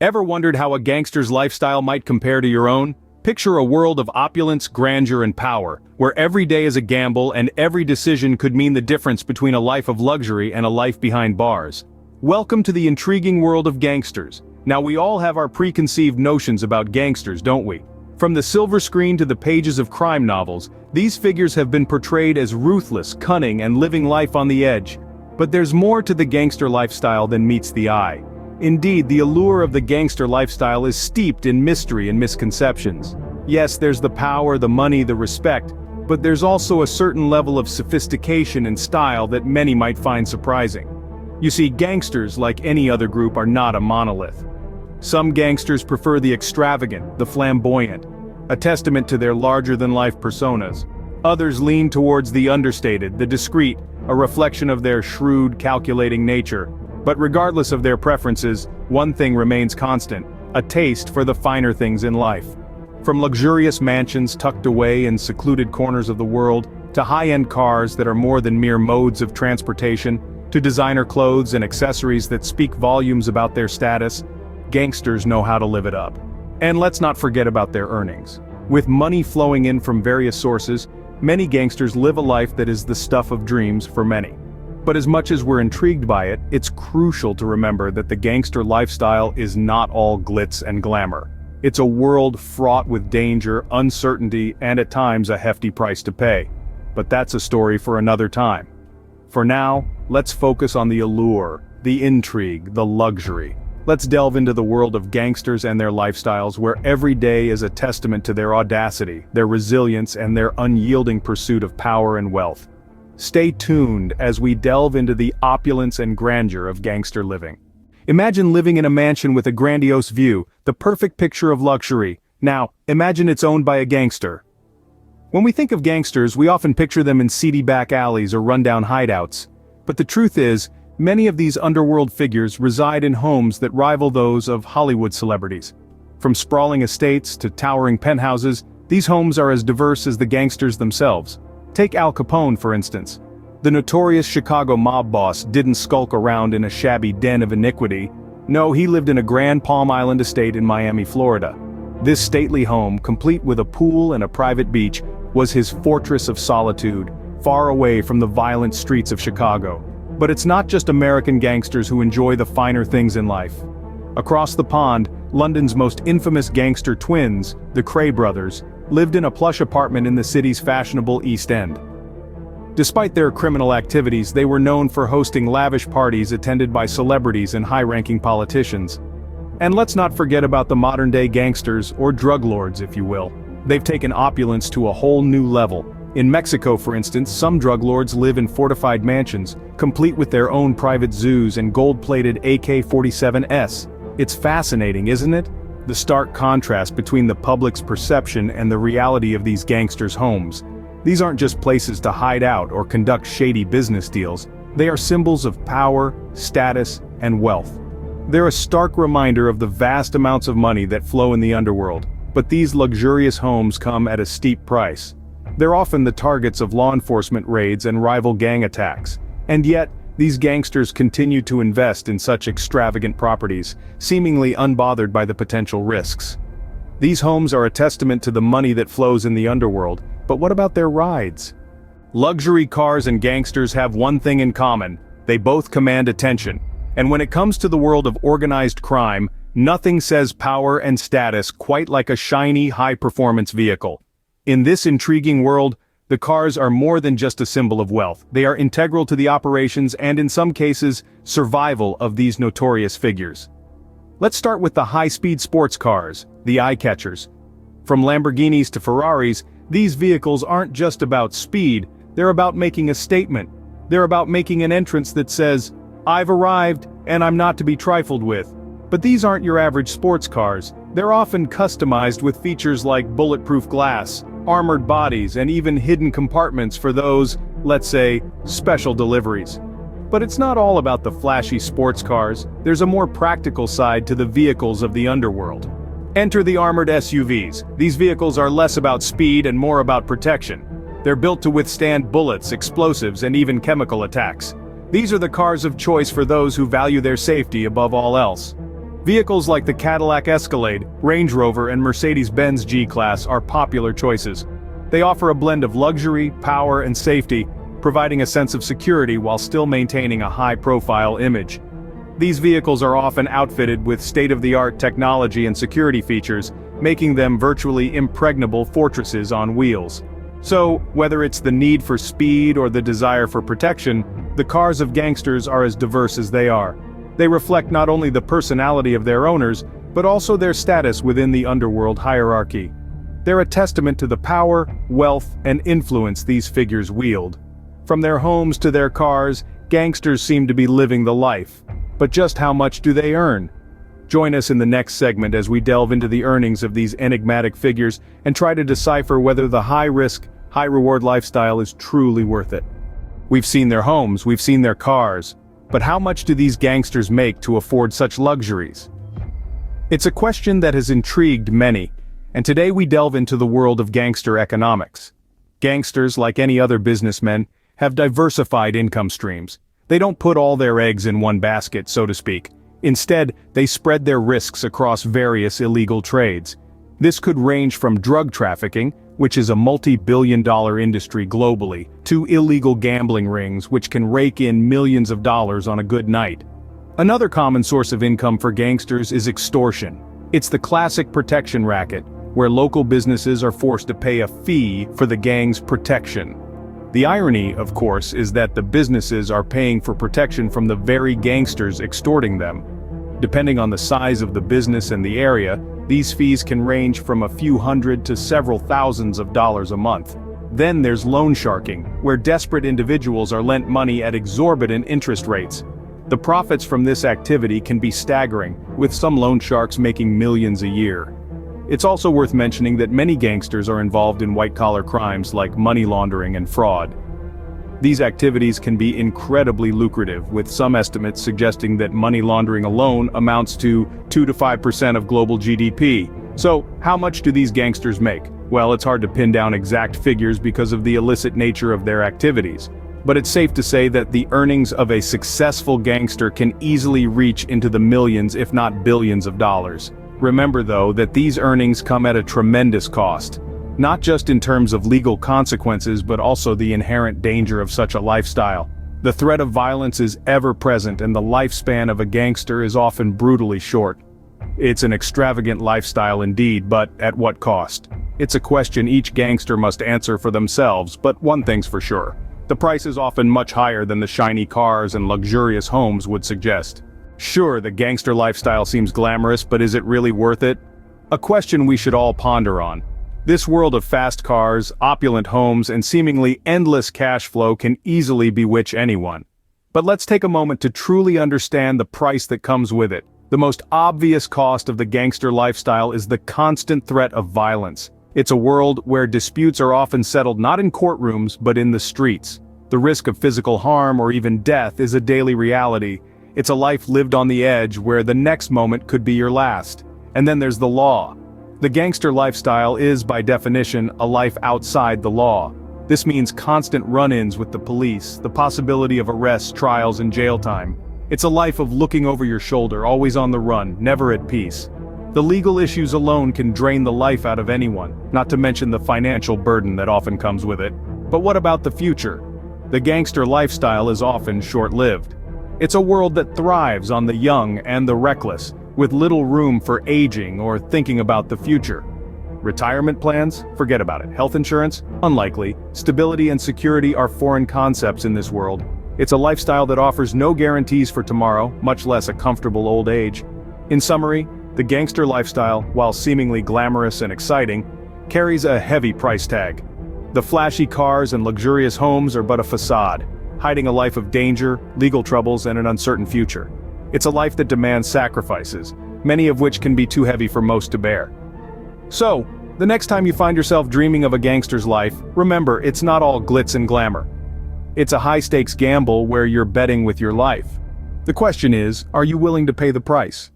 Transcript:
Ever wondered how a gangster's lifestyle might compare to your own? Picture a world of opulence, grandeur, and power, where every day is a gamble and every decision could mean the difference between a life of luxury and a life behind bars. Welcome to the intriguing world of gangsters. Now we all have our preconceived notions about gangsters, don't we? From the silver screen to the pages of crime novels, these figures have been portrayed as ruthless, cunning, and living life on the edge. But there's more to the gangster lifestyle than meets the eye. Indeed, the allure of the gangster lifestyle is steeped in mystery and misconceptions. Yes, there's the power, the money, the respect, but there's also a certain level of sophistication and style that many might find surprising. You see, gangsters, like any other group, are not a monolith. Some gangsters prefer the extravagant, the flamboyant, a testament to their larger-than-life personas. Others lean towards the understated, the discreet, a reflection of their shrewd, calculating nature. But regardless of their preferences, one thing remains constant: a taste for the finer things in life. From luxurious mansions tucked away in secluded corners of the world, to high-end cars that are more than mere modes of transportation, to designer clothes and accessories that speak volumes about their status, gangsters know how to live it up. And let's not forget about their earnings. With money flowing in from various sources, many gangsters live a life that is the stuff of dreams for many. But as much as we're intrigued by it, it's crucial to remember that the gangster lifestyle is not all glitz and glamour. It's a world fraught with danger, uncertainty, and at times a hefty price to pay. But that's a story for another time. For now, let's focus on the allure, the intrigue, the luxury. Let's delve into the world of gangsters and their lifestyles, where every day is a testament to their audacity, their resilience, and their unyielding pursuit of power and wealth. Stay tuned as we delve into the opulence and grandeur of gangster living. Imagine living in a mansion with a grandiose view, the perfect picture of luxury. Now, imagine it's owned by a gangster. When we think of gangsters, we often picture them in seedy back alleys or rundown hideouts. But the truth is, many of these underworld figures reside in homes that rival those of Hollywood celebrities. From sprawling estates to towering penthouses, these homes are as diverse as the gangsters themselves. Take Al Capone, for instance. The notorious Chicago mob boss didn't skulk around in a shabby den of iniquity. No, he lived in a grand Palm Island estate in Miami, Florida. This stately home, complete with a pool and a private beach, was his fortress of solitude, far away from the violent streets of Chicago. But it's not just American gangsters who enjoy the finer things in life. Across the pond, London's most infamous gangster twins, the Cray brothers, lived in a plush apartment in the city's fashionable East End. Despite their criminal activities, they were known for hosting lavish parties attended by celebrities and high-ranking politicians. And let's not forget about the modern-day gangsters, or drug lords if you will. They've taken opulence to a whole new level. In Mexico, for instance, some drug lords live in fortified mansions, complete with their own private zoos and gold-plated AK-47s. It's fascinating, isn't it? The stark contrast between the public's perception and the reality of these gangsters' homes. These aren't just places to hide out or conduct shady business deals. They are symbols of power, status, and wealth. They're a stark reminder of the vast amounts of money that flow in the underworld. But these luxurious homes come at a steep price. They're often the targets of law enforcement raids and rival gang attacks. And yet, these gangsters continue to invest in such extravagant properties, seemingly unbothered by the potential risks. These homes are a testament to the money that flows in the underworld, but what about their rides? Luxury cars and gangsters have one thing in common: they both command attention. And when it comes to the world of organized crime, nothing says power and status quite like a shiny, high-performance vehicle. In this intriguing world, the cars are more than just a symbol of wealth. They are integral to the operations and, in some cases, survival of these notorious figures. Let's start with the high-speed sports cars, the eye-catchers. From Lamborghinis to Ferraris, these vehicles aren't just about speed, they're about making a statement. They're about making an entrance that says, "I've arrived, and I'm not to be trifled with." But these aren't your average sports cars. They're often customized with features like bulletproof glass, armored bodies, and even hidden compartments for those, let's say, special deliveries. But it's not all about the flashy sports cars. There's a more practical side to the vehicles of the underworld. Enter the armored SUVs. These vehicles are less about speed and more about protection. They're built to withstand bullets, explosives, and even chemical attacks. These are the cars of choice for those who value their safety above all else. Vehicles like the Cadillac Escalade, Range Rover and Mercedes-Benz G-Class are popular choices. They offer a blend of luxury, power and safety, providing a sense of security while still maintaining a high-profile image. These vehicles are often outfitted with state-of-the-art technology and security features, making them virtually impregnable fortresses on wheels. So, whether it's the need for speed or the desire for protection, the cars of gangsters are as diverse as they are. They reflect not only the personality of their owners, but also their status within the underworld hierarchy. They're a testament to the power, wealth, and influence these figures wield. From their homes to their cars, gangsters seem to be living the life. But just how much do they earn? Join us in the next segment as we delve into the earnings of these enigmatic figures and try to decipher whether the high-risk, high-reward lifestyle is truly worth it. We've seen their homes, we've seen their cars, but how much do these gangsters make to afford such luxuries? It's a question that has intrigued many, and today we delve into the world of gangster economics. Gangsters, like any other businessmen, have diversified income streams. They don't put all their eggs in one basket, so to speak. Instead, they spread their risks across various illegal trades. This could range from drug trafficking, which is a multi-billion-dollar industry globally, to illegal gambling rings which can rake in millions of dollars on a good night. Another common source of income for gangsters is extortion. It's the classic protection racket, where local businesses are forced to pay a fee for the gang's protection. The irony, of course, is that the businesses are paying for protection from the very gangsters extorting them. Depending on the size of the business and the area, these fees can range from a few hundred to several thousands of dollars a month. Then there's loan sharking, where desperate individuals are lent money at exorbitant interest rates. The profits from this activity can be staggering, with some loan sharks making millions a year. It's also worth mentioning that many gangsters are involved in white-collar crimes like money laundering and fraud. These activities can be incredibly lucrative, with some estimates suggesting that money laundering alone amounts to 2 to 5% of global GDP. So, how much do these gangsters make? Well, it's hard to pin down exact figures because of the illicit nature of their activities. But it's safe to say that the earnings of a successful gangster can easily reach into the millions if not billions of dollars. Remember though that these earnings come at a tremendous cost. Not just in terms of legal consequences but also the inherent danger of such a lifestyle. The threat of violence is ever present and the lifespan of a gangster is often brutally short. It's an extravagant lifestyle indeed, but at what cost? It's a question each gangster must answer for themselves, but one thing's for sure. The price is often much higher than the shiny cars and luxurious homes would suggest. Sure, the gangster lifestyle seems glamorous, but is it really worth it? A question we should all ponder on. This world of fast cars, opulent homes, and seemingly endless cash flow can easily bewitch anyone. But let's take a moment to truly understand the price that comes with it. The most obvious cost of the gangster lifestyle is the constant threat of violence. It's a world where disputes are often settled not in courtrooms but in the streets. The risk of physical harm or even death is a daily reality. It's a life lived on the edge where the next moment could be your last. And then there's the law. The gangster lifestyle is, by definition, a life outside the law. This means constant run-ins with the police, the possibility of arrests, trials, and jail time. It's a life of looking over your shoulder, always on the run, never at peace. The legal issues alone can drain the life out of anyone, not to mention the financial burden that often comes with it. But what about the future? The gangster lifestyle is often short-lived. It's a world that thrives on the young and the reckless, with little room for aging or thinking about the future. Retirement plans? Forget about it. Health insurance? Unlikely. Stability and security are foreign concepts in this world. It's a lifestyle that offers no guarantees for tomorrow, much less a comfortable old age. In summary, the gangster lifestyle, while seemingly glamorous and exciting, carries a heavy price tag. The flashy cars and luxurious homes are but a facade, hiding a life of danger, legal troubles, and an uncertain future. It's a life that demands sacrifices, many of which can be too heavy for most to bear. So, the next time you find yourself dreaming of a gangster's life, remember it's not all glitz and glamour. It's a high-stakes gamble where you're betting with your life. The question is, are you willing to pay the price?